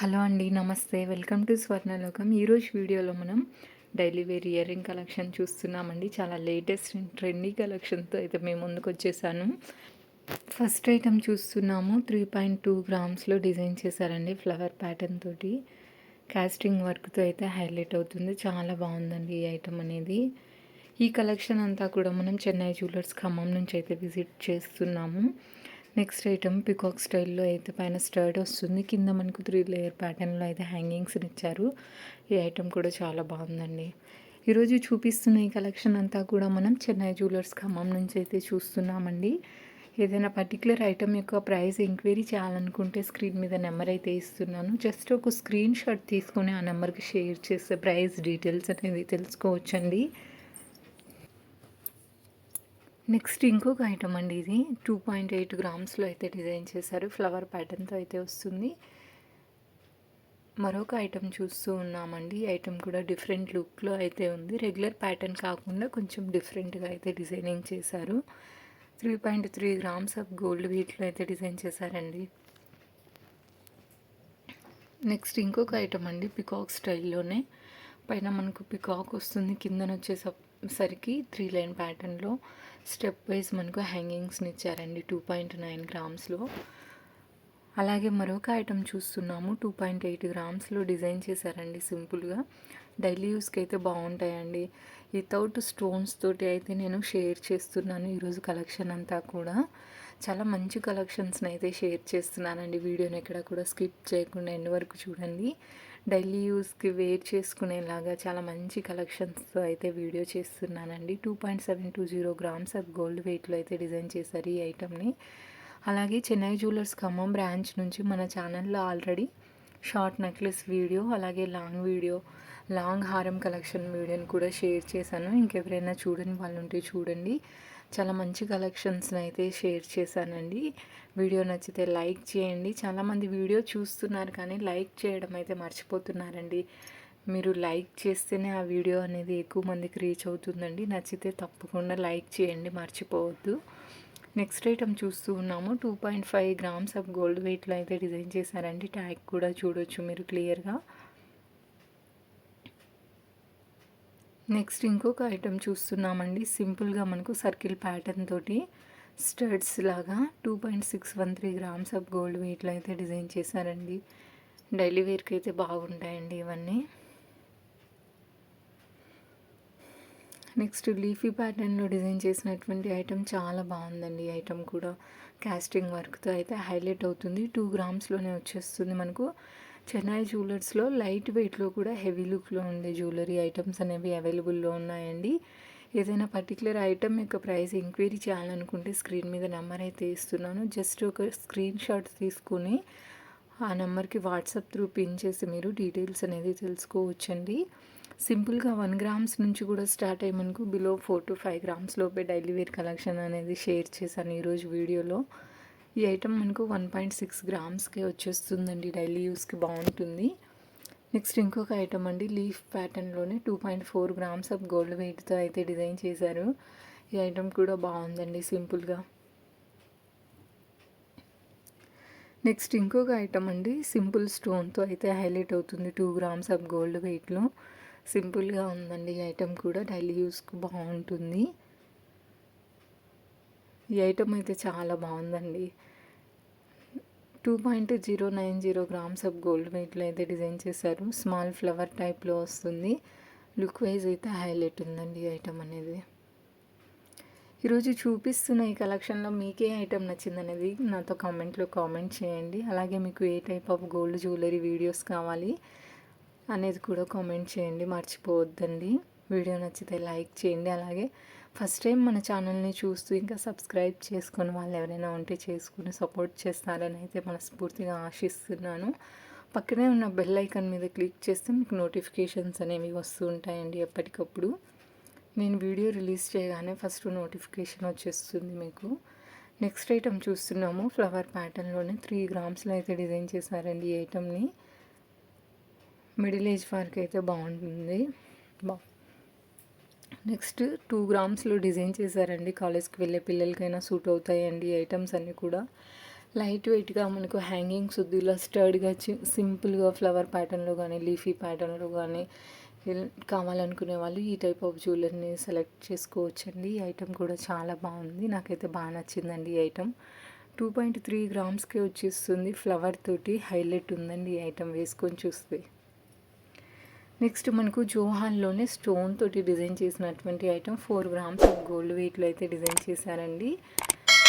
Hello అండి, నమస్తే. Welcome to Swarnalokam. ఈరోజు వీడియోలో మనం daily wear ear ring collection చూస్తున్నామండి. చాలా లేటెస్ట్ అండ్ ట్రెండీ కలెక్షన్తో అయితే మేము ముందుకు వచ్చేసాను. ఫస్ట్ ఐటమ్ చూస్తున్నాము. 3.2 గ్రామ్స్లో డిజైన్ చేశారండి. ఫ్లవర్ ప్యాటర్న్ తోటి కాస్టింగ్ వర్క్తో అయితే హైలైట్ అవుతుంది. చాలా బాగుందండి ఈ ఐటమ్ అనేది. ఈ కలెక్షన్ అంతా కూడా మనం చెన్నై జ్యువెలర్స్ ఖమ్మం నుంచి అయితే విజిట్ చేస్తున్నాము. నెక్స్ట్ ఐటమ్ పికాక్ స్టైల్లో అయితే పైన స్టర్డ్ వస్తుంది. కింద మనకు 3 లేయర్ ప్యాటర్న్లో అయితే హ్యాంగింగ్స్ని ఇచ్చారు. ఈ ఐటమ్ కూడా చాలా బాగుందండి. ఈరోజు చూపిస్తున్న ఈ కలెక్షన్ అంతా కూడా మనం చెన్నై జ్యువెలర్స్ ఖమ్మం నుంచి అయితే చూస్తున్నామండి. ఏదైనా పర్టికులర్ ఐటమ్ యొక్క ప్రైస్ ఎంక్వైరీ చేయాలనుకుంటే స్క్రీన్ మీద నెంబర్ అయితే ఇస్తున్నాను. జస్ట్ ఒక స్క్రీన్ షాట్ తీసుకొని ఆ నెంబర్కి షేర్ చేస్తే ప్రైస్ డీటెయిల్స్ అనేది తెలుసుకోవచ్చండి. నెక్స్ట్ ఇంకొక ఐటమ్ అండి. ఇది 2.8 గ్రామ్స్లో అయితే డిజైన్ చేశారు. ఫ్లవర్ ప్యాటర్న్తో అయితే వస్తుంది. మరొక ఐటమ్ చూస్తూ ఉన్నామండి. ఈ ఐటమ్ కూడా డిఫరెంట్ లుక్లో అయితే ఉంది. రెగ్యులర్ ప్యాటర్న్ కాకుండా కొంచెం డిఫరెంట్గా అయితే డిజైనింగ్ చేశారు. 3.3 గ్రామ్స్ ఆఫ్ గోల్డ్ వీట్లో అయితే డిజైన్ చేశారండి. నెక్స్ట్ ఇంకొక ఐటమ్ అండి. పికాక్ స్టైల్లోనే పైన మనకు పికాక్ వస్తుంది. కిందన వచ్చేసరికి 3 లైన్ ప్యాటర్న్లో స్టెప్ వైజ్ మనకు హ్యాంగింగ్స్ని ఇచ్చారండి 2.9 గ్రామ్స్లో. అలాగే మరొక ఐటమ్ చూస్తున్నాము. 2.8 గ్రామ్స్లో డిజైన్ చేశారండి. సింపుల్గా డైలీ యూస్కి అయితే బాగుంటాయండి. వితౌట్ స్టోన్స్ తోటి అయితే నేను షేర్ చేస్తున్నాను ఈరోజు కలెక్షన్ అంతా కూడా. చాలా మంచి కలెక్షన్స్ని అయితే షేర్ చేస్తున్నానండి. వీడియోని ఎక్కడ కూడా స్కిప్ చేయకుండా ఎండ్ వరకు చూడండి. డైలీ యూస్కి వేర్ చేసుకునేలాగా చాలా మంచి కలెక్షన్స్తో అయితే వీడియో చేస్తున్నానండి. 2.720 గ్రామ్స్ ఆఫ్ గోల్డ్ వెయిట్లో అయితే డిజైన్ చేశారు ఈ ఐటమ్ని. అలాగే చెన్నై జ్యువెలర్స్ ఖమ్మం బ్రాంచ్ నుంచి మన ఛానల్లో ఆల్రెడీ షార్ట్ నెక్లెస్ వీడియో, అలాగే లాంగ్ హారం కలెక్షన్ వీడియోని కూడా షేర్ చేశాను. ఇంకెవరైనా చూడని వాళ్ళు ఉంటే చూడండి. చాలా మంచి కలెక్షన్స్ని అయితే షేర్ చేశానండి. వీడియో నచ్చితే లైక్ చేయండి. చాలామంది వీడియో చూస్తున్నారు కానీ లైక్ చేయడం అయితే మర్చిపోతున్నారండి. మీరు లైక్ చేస్తేనే ఆ వీడియో అనేది ఎక్కువ మందికి రీచ్ అవుతుందండి. నచ్చితే తప్పకుండా లైక్ చేయండి, మర్చిపోవద్దు. నెక్స్ట్ ఐటమ్ చూస్తూ ఉన్నాము. 2.5 గ్రామ్స్ ఆఫ్ గోల్డ్ వెయిట్లో అయితే డిజైన్ చేశారండి. ట్యాగ్ కూడా చూడొచ్చు మీరు క్లియర్గా. నెక్స్ట్ ఇంకొక ఐటమ్ చూస్తున్నామండి. సింపుల్గా మనకు సర్కిల్ ప్యాటర్న్ తోటి స్టడ్స్ లాగా 2.613 గ్రామ్స్ ఆఫ్ గోల్డ్ వెయిట్లో అయితే డిజైన్ చేశారండి. డైలీ వేర్కి అయితే బాగుంటాయండి ఇవన్నీ. నెక్స్ట్ లీఫీ ప్యాటర్న్లో డిజైన్ చేసినటువంటి ఐటమ్ చాలా బాగుందండి. ఈ ఐటమ్ కూడా కాస్టింగ్ వర్క్తో అయితే హైలైట్ అవుతుంది. 2 గ్రామ్స్లోనే వచ్చేస్తుంది మనకు. చెన్నై జ్యువెలర్స్లో లైట్ వెయిట్లో కూడా హెవీ లుక్లో ఉండే జ్యువెలరీ ఐటమ్స్ అనేవి అవైలబుల్లో ఉన్నాయండి. ఏదైనా పర్టికులర్ ఐటమ్ యొక్క ప్రైస్ ఎంక్వైరీ చేయాలనుకుంటే స్క్రీన్ మీద నెంబర్ అయితే ఇస్తున్నాను. జస్ట్ ఒక స్క్రీన్ షాట్ తీసుకుని ఆ నెంబర్కి వాట్సాప్ త్రూ పిన్ చేసి మీరు డీటెయిల్స్ అనేది తెలుసుకోవచ్చండి. సింపుల్గా 1 గ్రామ్స్ నుంచి కూడా స్టార్ట్ అయ్యి మనకు బిలో 4 to 5 గ్రామ్స్ లోపే డైలీ వేర్ కలెక్షన్ అనేది షేర్ చేశాను ఈరోజు వీడియోలో. ఈ ఐటమ్ మనకు 1.6 గ్రామ్స్కే వచ్చేస్తుందండి. డైలీ యూస్కి బాగుంటుంది. నెక్స్ట్ ఇంకొక ఐటమ్ అండి. లీఫ్ ప్యాటర్న్లోనే 2.4 గ్రామ్స్ ఆఫ్ గోల్డ్ వెయిట్తో అయితే డిజైన్ చేశారు. ఈ ఐటమ్ కూడా బాగుందండి సింపుల్గా. నెక్స్ట్ ఇంకొక ఐటమ్ అండి. సింపుల్ స్టోన్తో అయితే హైలైట్ అవుతుంది. 2 గ్రామ్స్ ఆఫ్ గోల్డ్ వెయిట్లో సింపుల్గా ఉందండి. ఈ ఐటమ్ కూడా డైలీ యూస్కి బాగుంటుంది. ఈ ఐటమ్ అయితే చాలా బాగుందండి. 2.090 గ్రామ్స్ ఆఫ్ గోల్డ్ వెయిట్లో అయితే డిజైన్ చేశారు. స్మాల్ ఫ్లవర్ టైప్లో వస్తుంది. లుక్ వైజ్ అయితే హైలైట్ ఉందండి ఈ ఐటమ్ అనేది. ఈరోజు చూపిస్తున్న ఈ కలెక్షన్లో మీకే ఐటమ్ నచ్చిందనేది నాతో కామెంట్లో కామెంట్ చేయండి. అలాగే మీకు ఏ type of gold jewellery videos కావాలి అనేది కూడా కామెంట్ చేయండి, మర్చిపోవద్దండి. వీడియో నచ్చితే లైక్ చేయండి. అలాగే ఫస్ట్ టైం మన ఛానల్ని చూస్తూ ఇంకా సబ్స్క్రైబ్ చేసుకొని వాళ్ళు ఎవరైనా ఉంటే చేసుకుని సపోర్ట్ చేస్తారని అయితే మనస్ఫూర్తిగా ఆశిస్తున్నాను. పక్కనే ఉన్న బెల్ ఐకాన్ మీద క్లిక్ చేస్తే మీకు నోటిఫికేషన్స్ అనేవి వస్తూ ఉంటాయండి. ఎప్పటికప్పుడు నేను వీడియో రిలీజ్ చేయగానే ఫస్ట్ నోటిఫికేషన్ వచ్చేస్తుంది మీకు. నెక్స్ట్ ఐటమ్ చూస్తున్నాము. ఫ్లవర్ ప్యాటర్న్లోనే 3 గ్రామ్స్లో అయితే డిజైన్ చేశారండి ఈ ఐటమ్ని. మిడిల్ ఏజ్ వారికి అయితే బాగుంటుంది. నెక్స్ట్ 2 గ్రామ్స్లో డిజైన్ చేశారండి. కాలేజ్కి వెళ్ళే పిల్లలకైనా సూట్ అవుతాయండి ఈ ఐటమ్స్ అన్నీ కూడా. లైట్ వెయిట్గా మనకు హ్యాంగింగ్స్ వద్దు, ఇలా స్టర్డ్గా సింపుల్గా ఫ్లవర్ ప్యాటర్న్లో కానీ లీఫీ ప్యాటర్న్లో కానీ కావాలనుకునే వాళ్ళు ఈ టైప్ ఆఫ్ జ్యువెలరీని సెలెక్ట్ చేసుకోవచ్చండి. ఈ ఐటెం కూడా చాలా బాగుంది, నాకైతే బాగా నచ్చిందండి. ఈ ఐటెం 2.3 గ్రామ్స్కే వచ్చేస్తుంది, ఫ్లవర్ తోటి హైలైట్ ఉందండి ఈ ఐటెం వేసుకొని చూస్తే. నెక్స్ట్ మనకు జోహాన్లోనే స్టోన్ తోటి డిజైన్ చేసినటువంటి ఐటెం 4 గ్రామ్స్ ఆఫ్ గోల్డ్ వెయిట్లో అయితే డిజైన్ చేశారండి.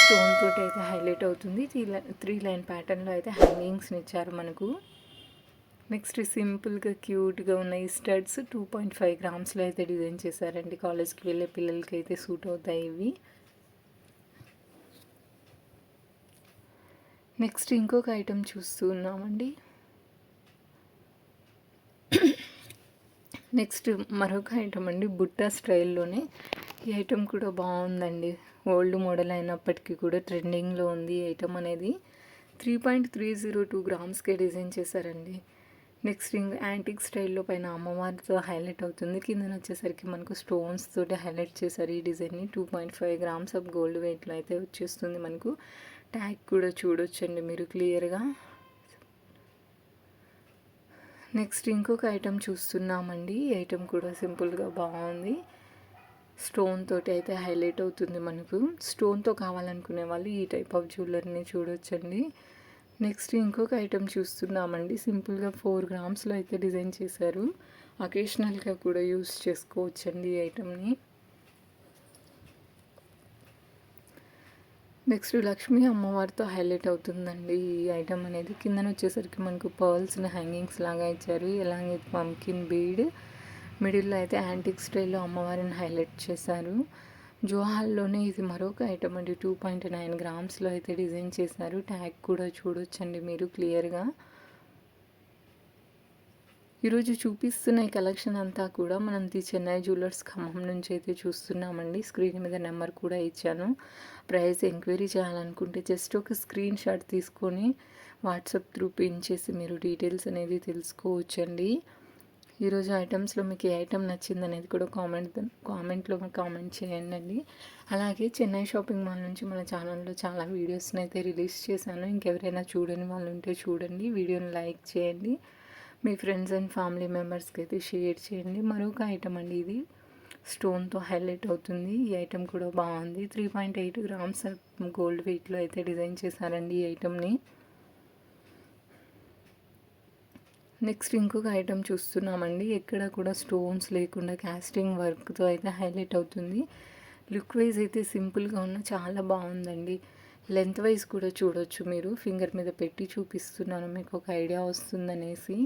స్టోన్ తోటి అయితే హైలైట్ అవుతుంది. 3 లైన్ ప్యాటర్న్లో అయితే హ్యాంగింగ్స్ని ఇచ్చారు మనకు. నెక్స్ట్ సింపుల్గా క్యూట్గా ఉన్న ఈ స్టడ్స్ 2.5 గ్రామ్స్లో అయితే డిజైన్ చేశారండి. కాలేజ్కి వెళ్ళే పిల్లలకి అయితే సూట్ అవుతాయి ఇవి. నెక్స్ట్ ఇంకొక ఐటెం చూస్తూ ఉన్నామండి. నెక్స్ట్ మరొక ఐటమ్ అండి, బుట్ట స్టైల్లోనే. ఈ ఐటెం కూడా బాగుందండి, ఓల్డ్ మోడల్ అయినప్పటికీ కూడా ట్రెండింగ్లో ఉంది ఈ ఐటమ్ అనేది. 3.302 గ్రామ్స్కే డిజైన్ చేశారండి. నెక్స్ట్ యాంటిక్ స్టైల్లో పైన అమ్మవారితో హైలైట్ అవుతుంది, కింద వచ్చేసరికి మనకు స్టోన్స్ తోటి హైలైట్ చేశారు ఈ డిజైన్ని. 2.5 గ్రామ్స్ ఆఫ్ గోల్డ్ వెయిట్లో అయితే వచ్చేస్తుంది మనకు. ట్యాగ్ కూడా చూడొచ్చండి మీరు క్లియర్గా. నెక్స్ట్ ఇంకొక ఐటెం చూస్తున్నామండి. ఈ ఐటెం కూడా సింపుల్గా బాగుంది, స్టోన్ తోటి అయితే హైలైట్ అవుతుంది మనకు. స్టోన్తో కావాలనుకునే వాళ్ళు ఈ టైప్ ఆఫ్ జ్యువెలరీని చూడొచ్చండి. నెక్స్ట్ ఇంకొక ఐటెం చూస్తున్నామండి, సింపుల్గా 4 గ్రామ్స్లో అయితే డిజైన్ చేశారు. అకేషనల్గా కూడా యూస్ చేసుకోవచ్చండి ఈ ఐటెంని. నెక్స్ట్ లక్ష్మీ అమ్మవారితో హైలైట్ అవుతుందండి ఈ ఐటమ్ అనేది. కిందన వచ్చేసరికి మనకు పర్ల్స్ని హ్యాంగింగ్స్ లాగా ఇచ్చారు, అలాగే పంకిన్ బీడ్. మిడిల్లో అయితే యాంటిక్ స్టైల్లో అమ్మవారిని హైలైట్ చేశారు. జోహాల్లోనే ఇది మరొక ఐటమ్ అండి, 2.9 గ్రామ్స్లో అయితే డిజైన్ చేశారు. ట్యాగ్ కూడా చూడొచ్చండి మీరు క్లియర్గా. ఈరోజు చూపిస్తున్న ఈ కలెక్షన్ అంతా కూడా మనం ది చెన్నై జ్యువెలర్స్ ఖమ్మం నుంచి అయితే చూస్తున్నామండి. స్క్రీన్ మీద నెంబర్ కూడా ఇచ్చాను. ప్రైస్ ఎంక్వైరీ చేయాలనుకుంటే జస్ట్ ఒక స్క్రీన్ షాట్ తీసుకొని వాట్సాప్ త్రూ పిన్ చేసి మీరు డీటెయిల్స్ అనేది తెలుసుకోవచ్చండి. ఈరోజు ఐటమ్స్లో మీకు ఏ ఐటమ్ నచ్చింది అనేది కూడా కామెంట్లో కామెంట్ చేయండి. అలాగే చెన్నై షాపింగ్ మాల్ నుంచి మన ఛానల్లో చాలా వీడియోస్ని అయితే రిలీజ్ చేశాను. ఇంకెవరైనా చూడని వాళ్ళు ఉంటే చూడండి, వీడియోని లైక్ చేయండి, మీ ఫ్రెండ్స్ అండ్ ఫ్యామిలీ మెంబర్స్కి అయితే షేర్ చేయండి. మరొక ఐటమ్ అండి, ఇది స్టోన్తో హైలైట్ అవుతుంది. ఈ ఐటమ్ కూడా బాగుంది, 3.8 గ్రామ్స్ గోల్డ్ వెయిట్లో అయితే డిజైన్ చేశారండి ఈ ఐటమ్ని. నెక్స్ట్ ఇంకొక ఐటమ్ చూస్తున్నామండి, ఎక్కడ కూడా స్టోన్స్ లేకుండా కాస్టింగ్ వర్క్తో అయితే హైలైట్ అవుతుంది. లుక్ వైజ్ అయితే సింపుల్గా ఉన్న చాలా బాగుందండి. లెంత్ వైజ్ కూడా చూడొచ్చు మీరు, ఫింగర్ మీద పెట్టి చూపిస్తున్నాను మీకు ఒక ఐడియా వస్తుందనేసి.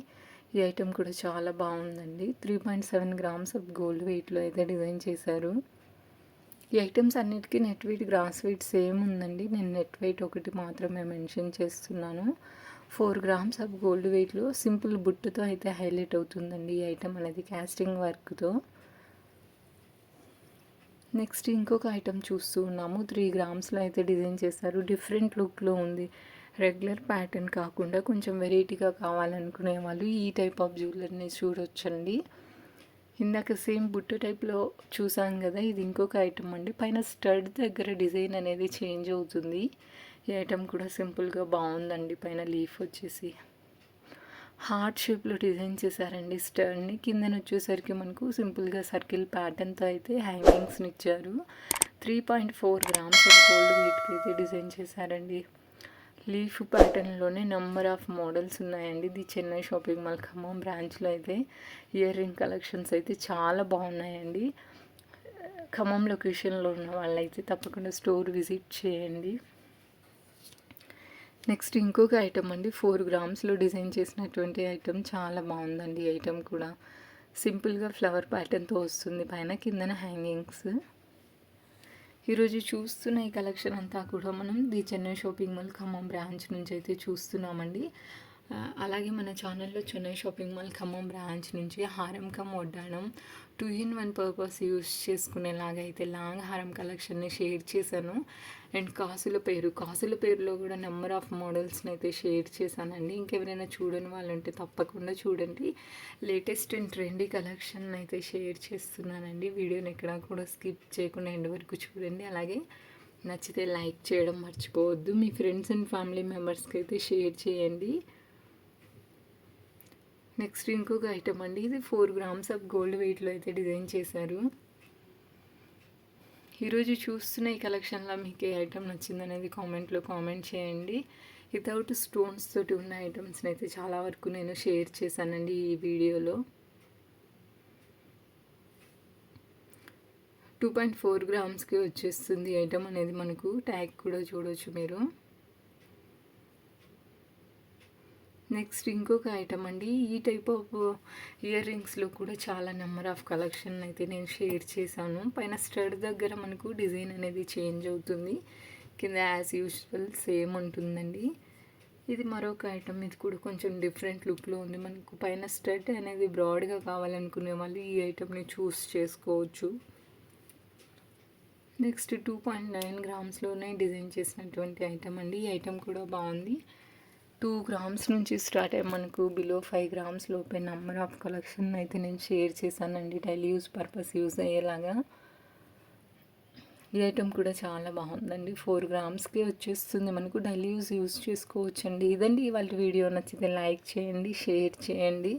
ఈ ఐటెం కూడా చాలా బాగుందండి, 3.7 గ్రామ్స్ ఆఫ్ గోల్డ్ వెయిట్లో అయితే డిజైన్ చేశారు. ఈ ఐటమ్స్ అన్నిటికీ net weight gross weight same ఉందండి, నేను నెట్ వెయిట్ ఒకటి మాత్రమే మెన్షన్ చేస్తున్నాను. 4 గ్రామ్స్ ఆఫ్ గోల్డ్ వెయిట్లో సింపుల్ బుట్టతో అయితే హైలైట్ అవుతుందండి ఈ ఐటమ్ అనేది కాస్టింగ్ వర్క్తో. నెక్స్ట్ ఇంకొక ఐటమ్ చూస్తూ ఉన్నాము, 3 గ్రామ్స్లో అయితే డిజైన్ చేశారు. డిఫరెంట్ లుక్లో ఉంది, రెగ్యులర్ ప్యాటర్న్ కాకుండా కొంచెం వెరైటీగా కావాలనుకునే వాళ్ళు ఈ టైప్ ఆఫ్ జ్యువెలరీని చూడొచ్చండి. ఇందాక సేమ్ బుట్ట టైప్లో చూసాం కదా, ఇది ఇంకొక ఐటమ్ అండి. పైన స్టడ్ దగ్గర డిజైన్ అనేది చేంజ్ అవుతుంది. ఈ ఐటమ్ కూడా సింపుల్గా బాగుందండి, పైన లీఫ్ వచ్చేసి హార్ట్ షేప్లో డిజైన్ చేశారండి స్టర్ని. కిందన వచ్చేసరికి మనకు సింపుల్గా సర్కిల్ ప్యాటర్న్తో అయితే హ్యాంగింగ్స్ని ఇచ్చారు. 3.4 గ్రామ్స్ గోల్డ్ వెయిట్కి అయితే డిజైన్ చేశారండి. లీఫ్ ప్యాటర్న్లోనే నెంబర్ ఆఫ్ మోడల్స్ ఉన్నాయండి. ఇది చెన్నై షాపింగ్ మాల్ ఖమ్మం బ్రాంచ్లో అయితే ఇయర్ రింగ్ కలెక్షన్స్ అయితే చాలా బాగున్నాయండి. ఖమ్మం లొకేషన్లో ఉన్న వాళ్ళైతే తప్పకుండా స్టోర్ విజిట్ చేయండి. నెక్స్ట్ ఇంకొక ఐటమ్ అండి, 4 గ్రామ్స్లో డిజైన్ చేసినటువంటి ఐటమ్ చాలా బాగుందండి. ఈ ఐటమ్ కూడా సింపుల్గా ఫ్లవర్ ప్యాటర్న్తో వస్తుంది, పైన కిందన హ్యాంగింగ్స్. ఈరోజు చూస్తున్న ఈ కలెక్షన్ అంతా కూడా మనం the Chennai shopping mall Khammam branch నుంచి అయితే చూస్తున్నామండి. అలాగే మన ఛానల్లో Chennai shopping mall Khammam branch నుంచి హారం కమ్ వడ్డాణం 2-in-1 పర్పస్ యూస్ చేసుకునేలాగా అయితే లాంగ్ హారం కలెక్షన్ని షేర్ చేశాను. అండ్ కాసుల పేరులో కూడా నెంబర్ ఆఫ్ మోడల్స్ని అయితే షేర్ చేశానండి. ఇంకెవరైనా చూడని వాళ్ళు ఉంటే తప్పకుండా చూడండి. లేటెస్ట్ అండ్ ట్రెండీ కలెక్షన్ అయితే షేర్ చేస్తున్నానండి. వీడియోని ఎక్కడా కూడా స్కిప్ చేయకుండా ఎండ్ వరకు చూడండి. అలాగే నచ్చితే లైక్ చేయడం మర్చిపోవద్దు. మీ ఫ్రెండ్స్ అండ్ ఫ్యామిలీ మెంబర్స్కి అయితే షేర్ చేయండి. నెక్స్ట్ ఇంకొక ఐటమ్ అండి, ఇది 4 గ్రామ్స్ ఆఫ్ గోల్డ్ వెయిట్లో అయితే డిజైన్ చేశారు. ఈరోజు చూస్తున్న ఈ కలెక్షన్లో మీకు ఏ ఐటమ్ నచ్చిందనేది కామెంట్లో కామెంట్ చేయండి. వితౌట్ స్టోన్స్ తోటి ఉన్న ఐటమ్స్ని అయితే చాలా వరకు నేను షేర్ చేశానండి ఈ వీడియోలో. 2.4 గ్రామ్స్కి వచ్చేస్తుంది ఐటమ్ అనేది. మనకు ట్యాగ్ కూడా చూడవచ్చు మీరు. నెక్స్ట్ ఇంకొక ఐటమ్ అండి, ఈ టైప్ ఆఫ్ ఇయర్ రింగ్స్లో కూడా చాలా నెంబర్ ఆఫ్ కలెక్షన్ అయితే నేను షేర్ చేశాను. పైన స్టడ్ దగ్గర మనకు డిజైన్ అనేది చేంజ్ అవుతుంది, కింద యాజ్ యూజువల్ సేమ్ ఉంటుందండి. ఇది మరొక ఐటమ్, ఇది కూడా కొంచెం డిఫరెంట్ లుక్లో ఉంది. మనకు పైన స్టడ్ అనేది బ్రాడ్గా కావాలనుకునే వాళ్ళు ఈ ఐటమ్ని చూస్ చేసుకోవచ్చు. నెక్స్ట్ 2.9 గ్రామ్స్లోనే డిజైన్ చేసినటువంటి ఐటమ్ అండి. ఈ ఐటమ్ కూడా బాగుంది. 2 గ్రామ్స్ నుంచి స్టార్ట్ అయ్యి మనకు బిలో 5 గ్రామ్స్ లోపే నెంబర్ ఆఫ్ కలెక్షన్ అయితే నేను షేర్ చేశానండి, డైలీ యూస్ పర్పస్ యూస్ అయ్యేలాగా. ఈ ఐటమ్ కూడా చాలా బాగుందండి. 4 గ్రామ్స్కి వచ్చేస్తుంది మనకు, డైలీ యూస్ చేసుకోవచ్చండి. ఇదండి ఇవాళ వీడియో. నచ్చితే లైక్ చేయండి, షేర్ చేయండి.